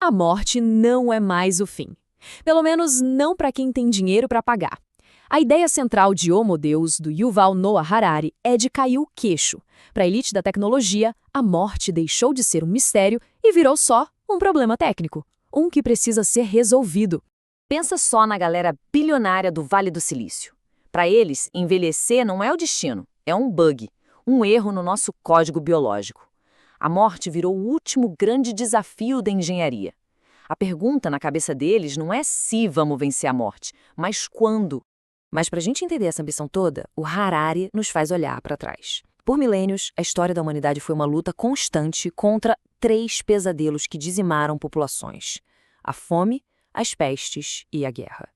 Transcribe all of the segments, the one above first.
A morte não é mais o fim. Pelo menos não para quem tem dinheiro para pagar. A ideia central de Homo Deus, do Yuval Noah Harari, é de cair o queixo. Para a elite da tecnologia, a morte deixou de ser um mistério e virou só um problema técnico. Um que precisa ser resolvido. Pensa só na galera bilionária do Vale do Silício. Para eles, envelhecer não é o destino, é um bug, um erro no nosso código biológico. A morte virou o último grande desafio da engenharia. A pergunta na cabeça deles não é se vamos vencer a morte, mas quando. Mas para a gente entender essa ambição toda, o Harari nos faz olhar para trás. Por milênios, a história da humanidade foi uma luta constante contra 3 pesadelos que dizimaram populações: a fome, as pestes e a guerra.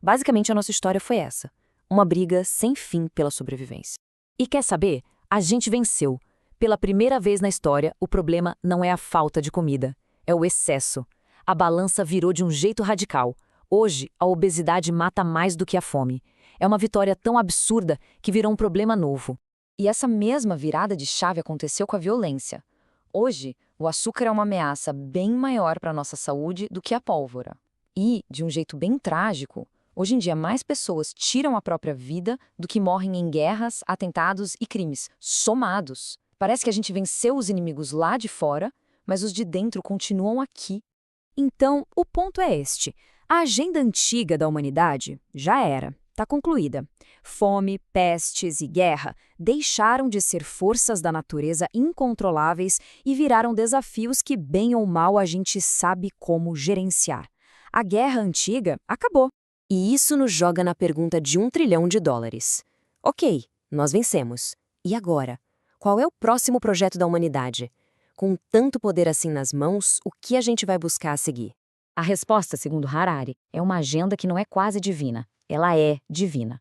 Basicamente, a nossa história foi essa, uma briga sem fim pela sobrevivência. E quer saber? A gente venceu. Pela primeira vez na história, o problema não é a falta de comida, é o excesso. A balança virou de um jeito radical. Hoje, a obesidade mata mais do que a fome. É uma vitória tão absurda que virou um problema novo. E essa mesma virada de chave aconteceu com a violência. Hoje, o açúcar é uma ameaça bem maior para a nossa saúde do que a pólvora. E, de um jeito bem trágico, hoje em dia mais pessoas tiram a própria vida do que morrem em guerras, atentados e crimes, somados. Parece que a gente venceu os inimigos lá de fora, mas os de dentro continuam aqui. Então, o ponto é este. A agenda antiga da humanidade já era, está concluída. Fome, pestes e guerra deixaram de ser forças da natureza incontroláveis e viraram desafios que, bem ou mal, a gente sabe como gerenciar. A guerra antiga acabou. E isso nos joga na pergunta de $1 trilhão. Ok, nós vencemos. E agora? Qual é o próximo projeto da humanidade? Com tanto poder assim nas mãos, o que a gente vai buscar a seguir? A resposta, segundo Harari, é uma agenda que não é quase divina. Ela é divina.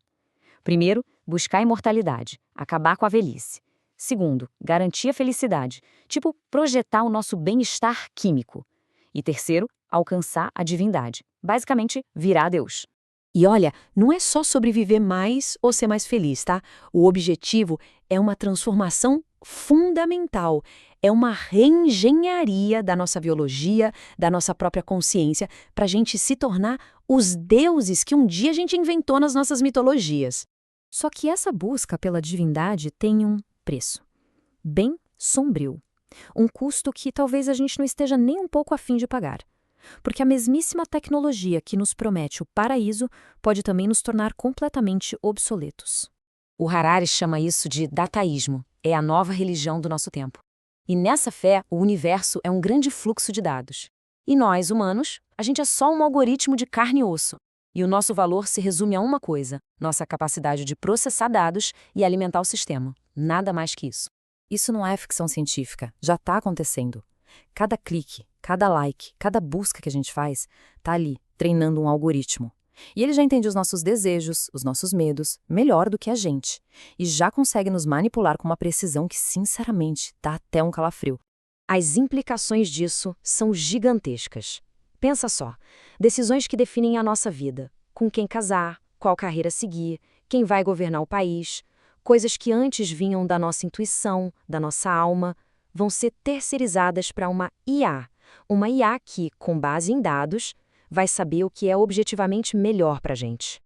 Primeiro, buscar a imortalidade, acabar com a velhice. Segundo, garantir a felicidade, tipo projetar o nosso bem-estar químico. E terceiro, alcançar a divindade, basicamente virar Deus. E olha, não é só sobreviver mais ou ser mais feliz, tá? O objetivo é uma transformação fundamental. É uma reengenharia da nossa biologia, da nossa própria consciência, para a gente se tornar os deuses que um dia a gente inventou nas nossas mitologias. Só que essa busca pela divindade tem um preço. Bem sombrio. Um custo que talvez a gente não esteja nem um pouco a fim de pagar. Porque a mesmíssima tecnologia que nos promete o paraíso pode também nos tornar completamente obsoletos. O Harari chama isso de dataísmo, é a nova religião do nosso tempo. E nessa fé, o universo é um grande fluxo de dados. E nós, humanos, a gente é só um algoritmo de carne e osso. E o nosso valor se resume a uma coisa, nossa capacidade de processar dados e alimentar o sistema. Nada mais que isso. Isso não é ficção científica, já está acontecendo. Cada clique, cada like, cada busca que a gente faz, está ali, treinando um algoritmo. E ele já entende os nossos desejos, os nossos medos, melhor do que a gente. E já consegue nos manipular com uma precisão que, sinceramente, dá até um calafrio. As implicações disso são gigantescas. Pensa só, decisões que definem a nossa vida. Com quem casar, qual carreira seguir, quem vai governar o país. Coisas que antes vinham da nossa intuição, da nossa alma, vão ser terceirizadas para uma IA. Uma IA que, com base em dados, vai saber o que é objetivamente melhor para a gente.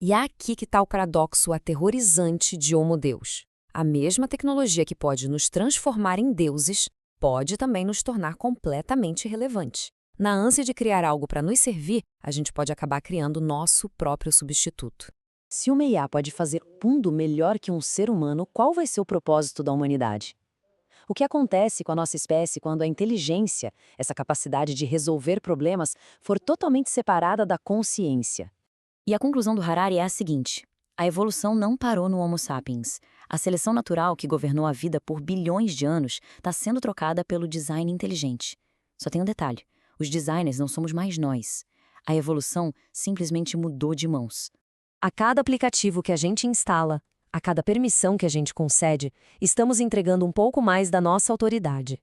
E é aqui que está o paradoxo aterrorizante de Homo Deus. A mesma tecnologia que pode nos transformar em deuses pode também nos tornar completamente irrelevantes. Na ânsia de criar algo para nos servir, a gente pode acabar criando nosso próprio substituto. Se uma IA pode fazer o mundo melhor que um ser humano, qual vai ser o propósito da humanidade? O que acontece com a nossa espécie quando a inteligência, essa capacidade de resolver problemas, for totalmente separada da consciência? E a conclusão do Harari é a seguinte: a evolução não parou no Homo sapiens. A seleção natural que governou a vida por bilhões de anos está sendo trocada pelo design inteligente. Só tem um detalhe: os designers não somos mais nós. A evolução simplesmente mudou de mãos. A cada aplicativo que a gente instala, a cada permissão que a gente concede, estamos entregando um pouco mais da nossa autoridade.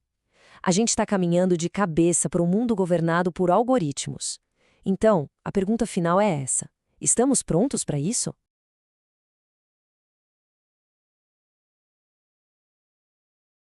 A gente está caminhando de cabeça para um mundo governado por algoritmos. Então, a pergunta final é essa: estamos prontos para isso?